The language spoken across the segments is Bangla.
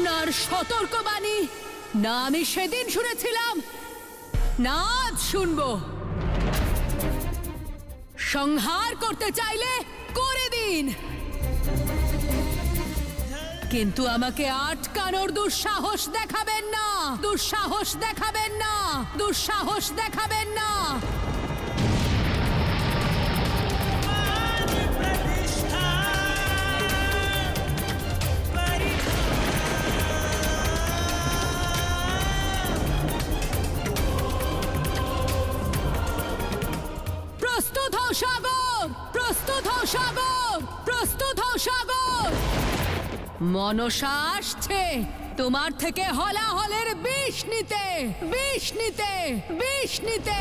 আপনার সতর্কবাণী না আমি সেদিন শুনেছিলাম, না আজ শুনবো। সংহার করতে চাইলে করে দিন, কিন্তু আমাকে আটকানোর দুঃসাহস দেখাবেন না, দুঃসাহস দেখাবেন না, দুঃসাহস দেখাবেন না। প্রস্তুত হও সাগর, প্রস্তুত হও সাগর, প্রস্তুত হও সাগর। মনসা আসছে তোমার থেকে হলাহলের বিষ নিতে, বিষ নিতে, বিষ নিতে।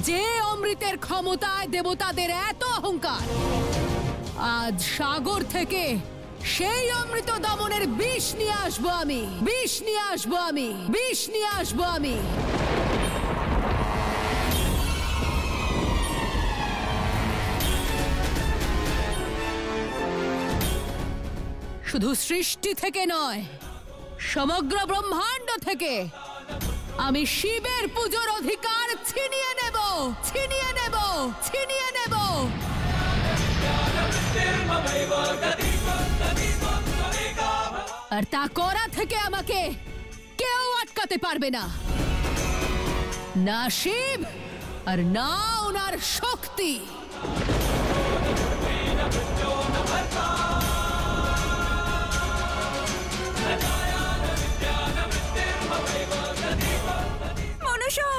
যে অমৃতের ক্ষমতায় দেবতাদের এত অহংকার, আজ সাগর থেকে সেই অমৃত দমনের বিষ নিয়ে আসবো আমি, বিষ নিয়ে আসবো আমি, বিষ নিয়ে আসবো আমি। শুধু সৃষ্টি থেকে নয়, সমগ্র ব্রহ্মাণ্ড থেকে আমি শিবের পুজোর অধিকার ছিনিয়ে নেব, ছিনিয়ে নেব, ছিনিয়ে নেব। আর তা করা থেকে আমাকে কেউ আটকাতে পারবে না, না শিব আর না ওনার শক্তি। মনসা,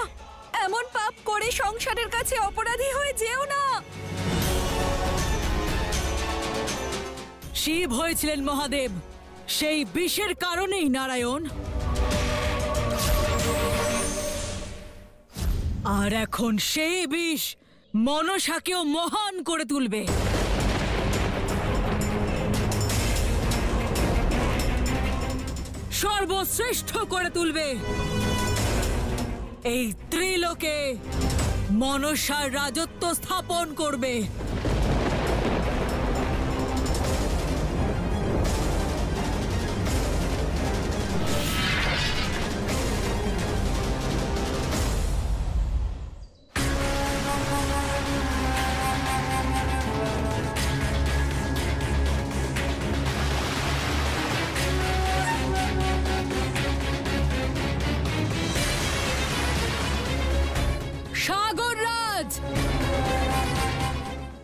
এমন পাপ করে সংসারের কাছে অপরাধী হয়ে যেও না। শিব হয়েছিলেন মহাদেব সেই বিষের কারণেই নারায়ণ, আর এখন সেই বিষ মনসাকেও মহান করে তুলবে। সর্বশ্রেষ্ঠ করে তুলবে। এই ত্রিলোকে মনসার রাজত্ব স্থাপন করবে।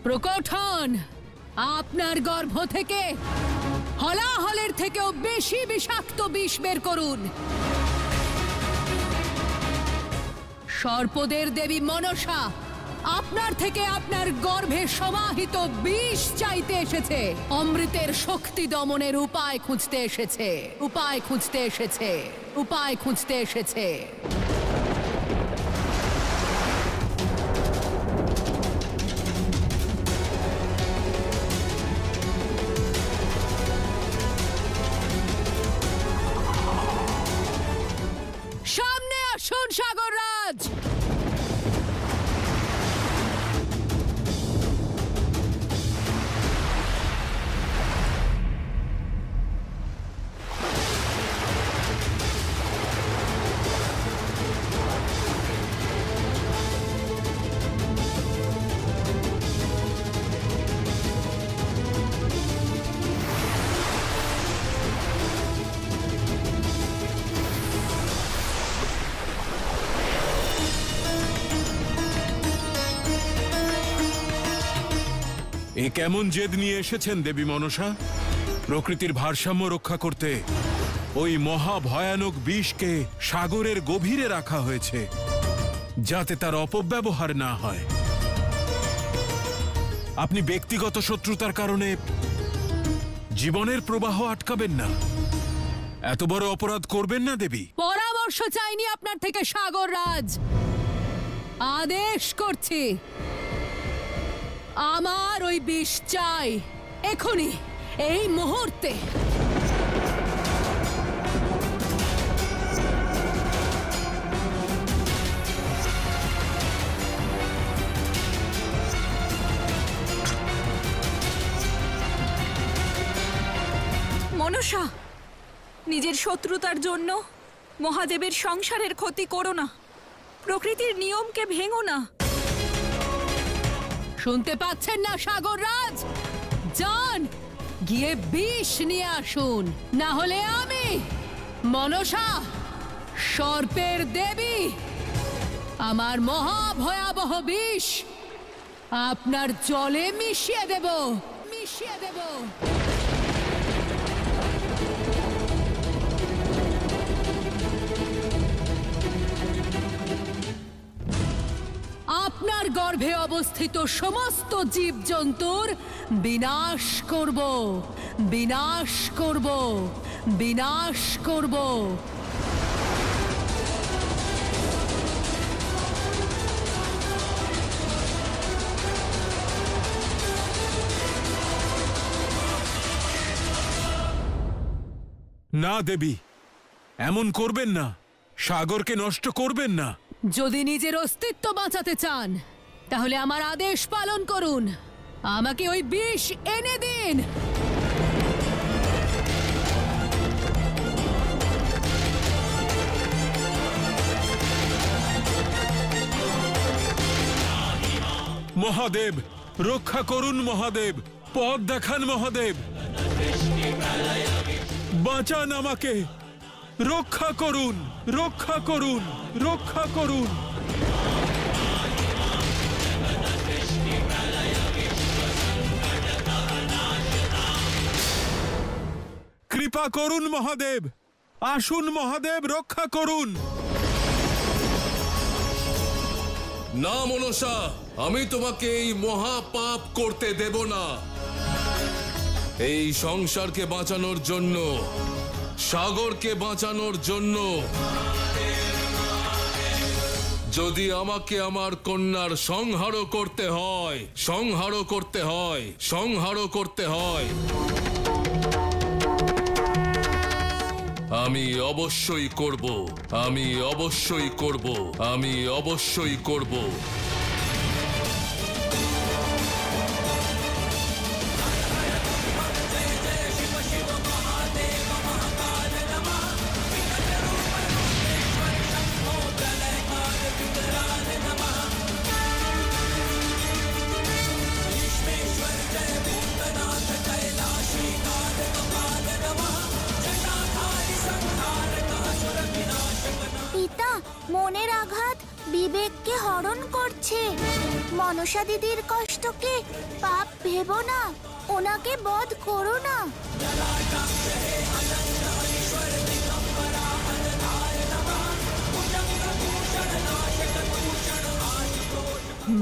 প্রকট হন, আপনার গর্ভ থেকে হলাহলের থেকেও বেশি বিষাক্ত বিষ বের করুন। সর্পদের দেবী মনসা আপনার থেকে আপনার গর্ভে সমাহিত বিষ চাইতে এসেছে, অমৃতের শক্তি দমনের উপায় খুঁজতে এসেছে, উপায় খুঁজতে এসেছে, উপায় খুঁজতে এসেছে। সামনে আসুন সাগররাজ। এ কেমন জেদ নিয়ে এসেছেন দেবী মনসা? প্রকৃতির ভারসাম্য রক্ষা করতে ওই মহাভয়ানক বিষকে সাগরের গভীরে রাখা হয়েছে, যাতে তার অপব্যবহার না হয়। আপনি ব্যক্তিগত শত্রুতার কারণে জীবনের প্রবাহ আটকাবেন না। এত বড় অপরাধ করবেন না দেবী। পরামর্শ চাইনি আপনার থেকে সাগর রাজ, আদেশ করছি। আমার ওই বিষ চাই, এখনই, এই মুহূর্তে। মনসা, নিজের শত্রুতার জন্য মহাদেবের সংসারের ক্ষতি করো না। প্রকৃতির নিয়মকে ভেঙো না। শুনতে পাচ্ছেন না সাগর রাজ? যান, গিয়ে বিষ নিয়ে আসুন, না হলে আমি মনসা, সর্পের দেবী, আমার মহাভয়াবহ বিষ আপনার জলে মিশিয়ে দেব। আপনার গর্ভে অবস্থিত সমস্ত জীবজন্তুর বিনাশ করব, বিনাশ করব, বিনাশ করব। না দেবী, এমন করবেন না। সাগরকে নষ্ট করবেন না। যদি নিজের অস্তিত্ব বাঁচাতে চান, তাহলে আমার আদেশ পালন করুন। আমাকে ওই বিষ এনে দিন। মহাদেব, রক্ষা করুন মহাদেব, পথ দেখান মহাদেব, বাঁচান আমাকে, রক্ষা করুন, রক্ষা করুন, রক্ষা করুন। কৃপা করুন মহাদেব, আসুন মহাদেব, রক্ষা করুন। না মনসা, আমি তোমাকে এই মহাপাপ করতে দেব না। এই সংসারকে বাঁচানোর জন্য, সাগরকে বাঁচানোর জন্য, যদি আমাকে আমার কন্যার সংহারও করতে হয়, সংহারও করতে হয়, সংহারও করতে হয়, আমি অবশ্যই করব, আমি অবশ্যই করব, আমি অবশ্যই করব। পিতা, মনের আঘাত বিবেককে হরণ করছে। মনসা দিদির কষ্টকে পাপ ভেবো না, ওনাকে বধ করো না।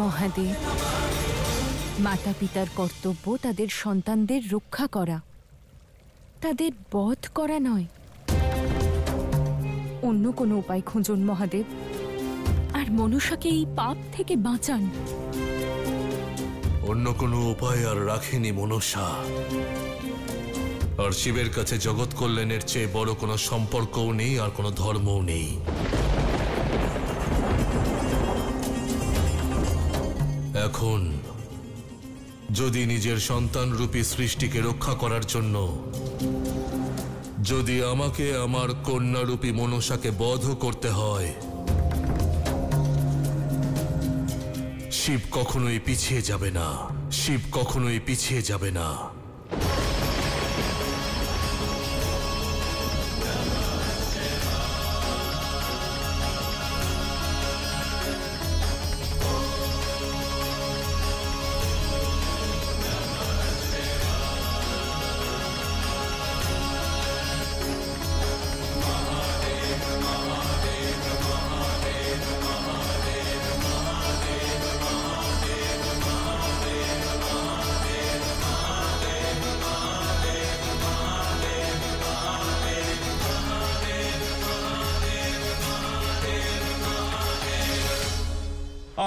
মহাদেব, মাতা পিতার কর্তব্য তাদের সন্তানদের রক্ষা করা, তাদের বধ করা নয়। অন্য কোনো উপায় খুঁজুন মহাদেব, আর মনসাকে এই পাপ থেকে বাঁচান। অন্য কোনো উপায় আর রাখেনি মনসা। আর শিবের কাছে জগৎ কল্যাণের চেয়ে বড় কোনো সম্পর্কও নেই, আর কোনো ধর্মও নেই। এখন যদি নিজের সন্তানরূপী সৃষ্টিকে রক্ষা করার জন্য, যদি আমাকে আমার কন্যারূপী মনসাকে বধ করতে হয়, শিব কখনোই পিছিয়ে যাবে না, শিব কখনোই পিছিয়ে যাবে না।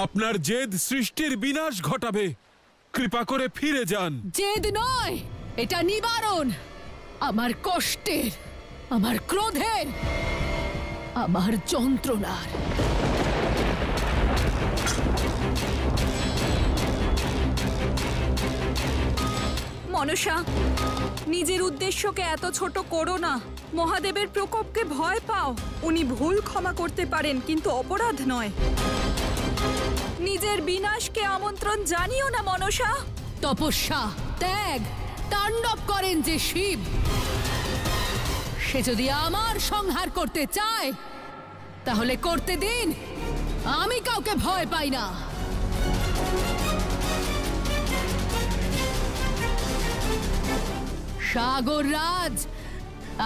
আপনার জেদ সৃষ্টির বিনাশ ঘটাবে। কৃপা করে ফিরে যান। জেদ নয়, এটা নিবারণ আমার কষ্টের, আমার ক্রোধের, আমার যন্ত্রণার। মনসা, নিজের উদ্দেশ্যকে এত ছোট করো না। মহাদেবের প্রকোপকে ভয় পাও। উনি ভুল ক্ষমা করতে পারেন, কিন্তু অপরাধ নয়। নিজের বিনাশকে আমন্ত্রণ জানিও না মনসা। তপস্যা, ত্যাগ, তাণ্ডব করেন যে শিব, সে যদি আমার সংহার করতে চায় তাহলে করতে দিন। আমি কাউকে ভয় পাই না। সাগর রাজ,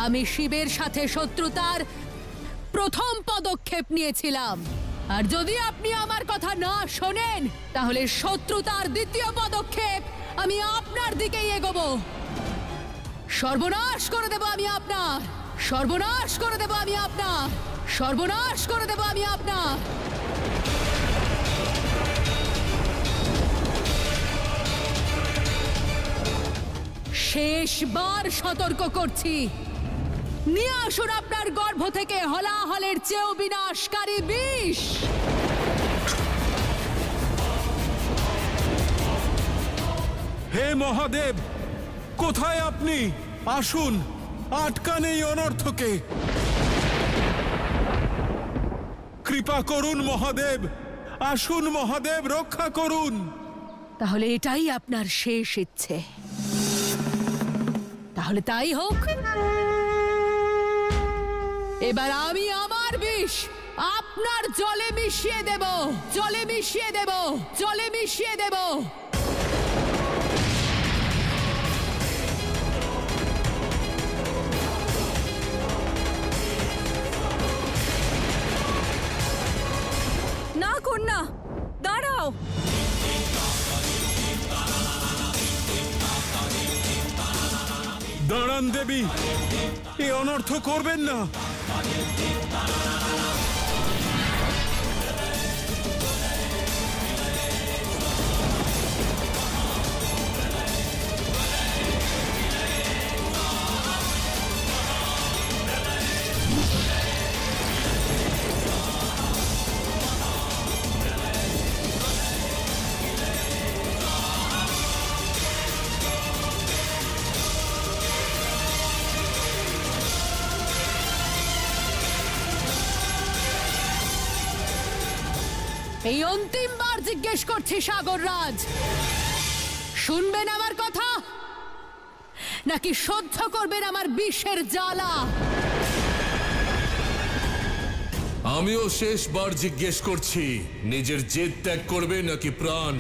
আমি শিবের সাথে শত্রুতার প্রথম পদক্ষেপ নিয়েছিলাম, আর যদি আপনি আমার কথা না শোনেন তাহলে শত্রুতার দ্বিতীয় পদক্ষেপ আমি আপনার দিকেই এগোবো। সর্বনাশ করে দেব আমি আপনার, সর্বনাশ করে দেব আমি আপনার, সর্বনাশ করে দেব আমি আপনার। শেষবার সতর্ক করছি, নিয়ে আসুন আপনার গর্ভ থেকে হলাহলের চেয়েও বিনাশকারী বিষ। হে মহাদেব, কোথায় আপনি? আসুন, আটকান এই অনর্থকে। কৃপা করুন মহাদেব, আসুন মহাদেব, রক্ষা করুন। তাহলে এটাই আপনার শেষ ইচ্ছে? তাহলে তাই হোক। এবার আমি আমার বিষ আপনার জলে মিশিয়ে দেব, জলে মিশিয়ে দেব, জলে মিশিয়ে দেব। না কন্যা, দাঁড়াও। দাঁড়ান দেবী, এ অনর্থ করবেন না। এই অন্তিমবার জিজ্ঞেস করছি সাগর রাজ, শুনবেন আমার কথা নাকি সহ্য করবেন আমার বিষের জ্বালা? আমিও শেষবার জিজ্ঞেস করছি, নিজের জেদ ত্যাগ করবে নাকি প্রাণ?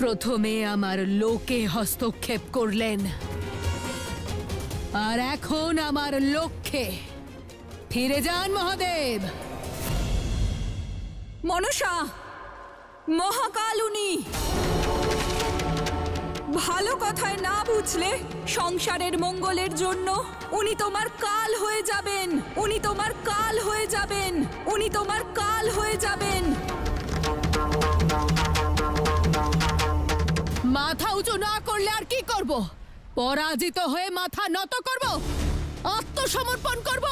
প্রথমে আমার লোকে হস্তক্ষেপ করলেন, আর এখন আমার লক্ষ্যে। ফিরে যান মহাদেব। মনসা, মহাকাল উনি। ভালো কথায় না বুঝলে সংসারের মঙ্গলের জন্য উনি তোমার কাল হয়ে যাবেন, উনি তোমার কাল হয়ে যাবেন, উনি তোমার কাল হয়ে যাবেন। মাথা উঁচু না করলে আর কি করব? পরাজিত হয়ে মাথা নত করব, আত্মসমর্পণ করব?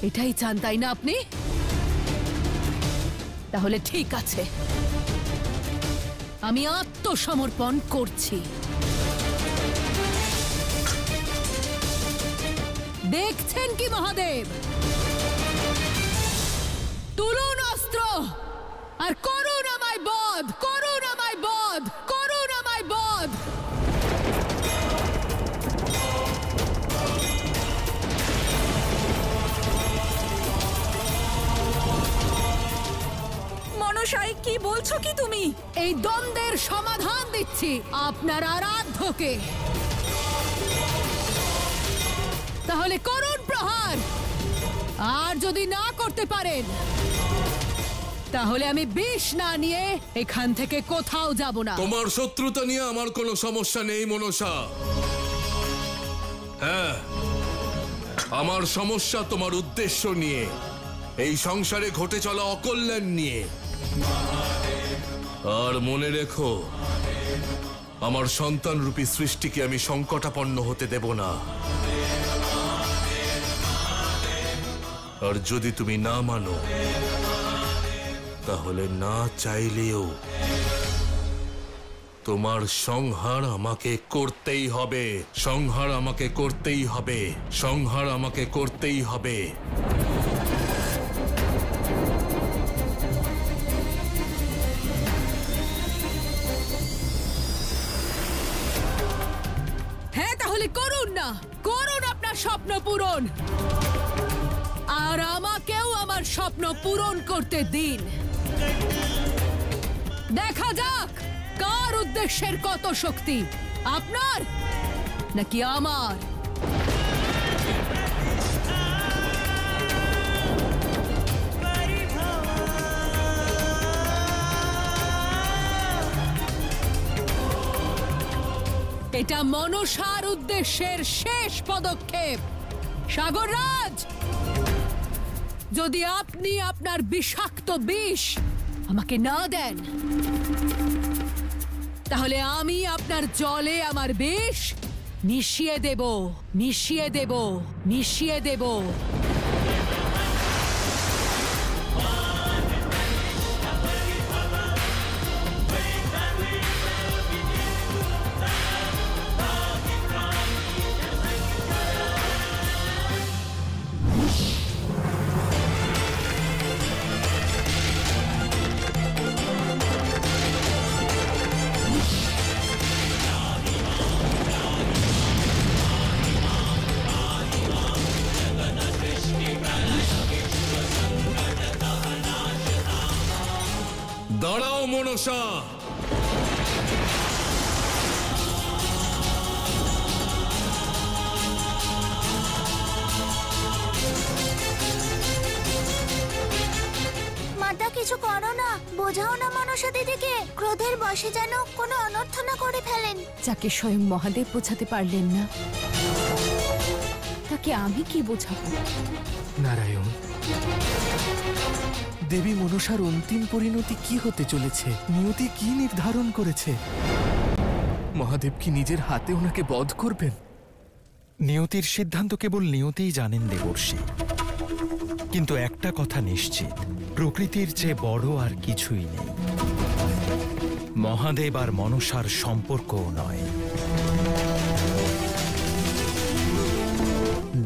এটাই চান তাই না আপনি? তাহলে ঠিক আছে, আমি আত্মসমর্পণ করছি। দেখছেন কি মহাদেব? তুলুন অস্ত্র আর করুন আমায় বধ, করুন আমায় বধ, করুন আমায় বধ। মনসাই, কি বলছো কি তুমি? এই দ্বন্দ্বের সমাধান দিচ্ছি আপনার আরাধ্যকে। তাহলে করুন প্রহার, আর যদি না করতে পারেন তাহলে আমি বিষ না নিয়ে এখান থেকে কোথাও যাব না। তোমার শত্রুতা নিয়ে আমার কোনো সমস্যা নেই মনসা। হ্যাঁ, আমার সমস্যা তোমার উদ্দেশ্য নিয়ে, এই সংসারে ঘটে চলা অকল্যাণ নিয়ে। আর মনে রেখো, আমার সন্তানরূপী সৃষ্টিকে আমি সংকটাপন্ন হতে দেব না। আর যদি তুমি না মানো, তাহলে না চাইলেও তোমার সংহার আমাকে করতেই হবে, সংহার আমাকে করতেই হবে, সংহার আমাকে করতেই হবে। হ্যাঁ, তাহলে করুন না, করুন আপনার স্বপ্ন পূরণ, আর আমাকেও আমার স্বপ্ন পূরণ করতে দিন। দেখা যাক কার উদ্দেশ্যের কত শক্তি, আপনার নাকি আমার। এটা মনসার উদ্দেশ্যের শেষ পদক্ষেপ। সাগররাজ, যদি আপনি আপনার বিষাক্ত বিষ আমাকে না দেন, তাহলে আমি আপনার জলে আমার বিষ মিশিয়ে দেব, মিশিয়ে দেব, মিশিয়ে দেব। দাঁড়াও মনসা, মাতা কিছু করো না, বোঝাও না মনসা দিদিকে, ক্রোধের বশে যেন কোনো অনর্থ না করে ফেলেন। যাকে স্বয়ং মহাদেব বোঝাতে পারলেন না, তাকে আমি কি বোঝাবো? নারায়ণ, দেবী মনসার অন্তিম পরিণতি কি হতে চলেছে? নিয়তি কি নির্ধারণ করেছে? মহাদেব কি নিজের হাতে ওনাকে বধ করবেন? নিয়তির সিদ্ধান্ত কেবল নিয়তিই জানেন দেবর্ষি, কিন্তু একটা কথা নিশ্চিত, প্রকৃতির চেয়ে বড় আর কিছুই নেই। মহাদেব আর মনসার সম্পর্কও নয়।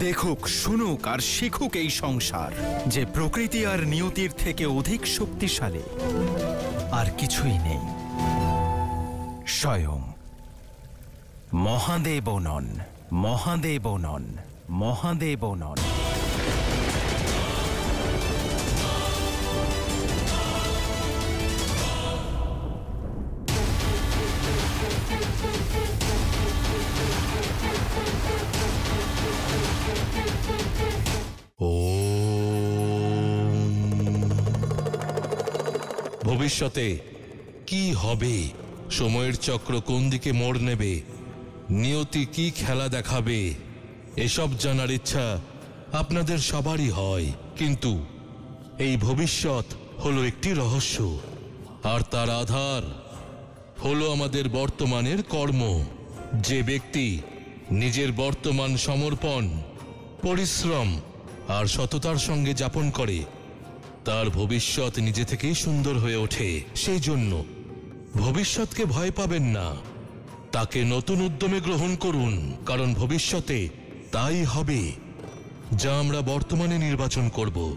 দেখুক, শুনুক আর শিখুক এই সংসার, যে প্রকৃতি আর নিয়তির থেকে অধিক শক্তিশালী আর কিছুই নেই। স্বয়ং মহাদেব নন, মহাদেব নন, মহাদেব নন। ভবিষ্যতে কি হবে সময়ের চক্র কোন দিকে মোড় নেবে, নিয়তি কি খেলা দেখাবে, এসব জানার ইচ্ছা আপনাদের সবারই হয়। কিন্তু এই ভবিষ্যৎ হলো একটি রহস্য, আর তার আধার হলো আমাদের বর্তমানের কর্ম। যে ব্যক্তি নিজের বর্তমান সমর্পণ, পরিশ্রম আর সততার সঙ্গে যাপন করে, তার ভবিষ্যৎ নিজে থেকেই সুন্দর হয়ে ওঠে। সেই জন্য ভবিষ্যৎকে ভয় পাবেন না, তাকে নতুন উদ্যমে গ্রহণ করুন, কারণ ভবিষ্যতে তাই হবে যা আমরা বর্তমানে নির্বাচন করব।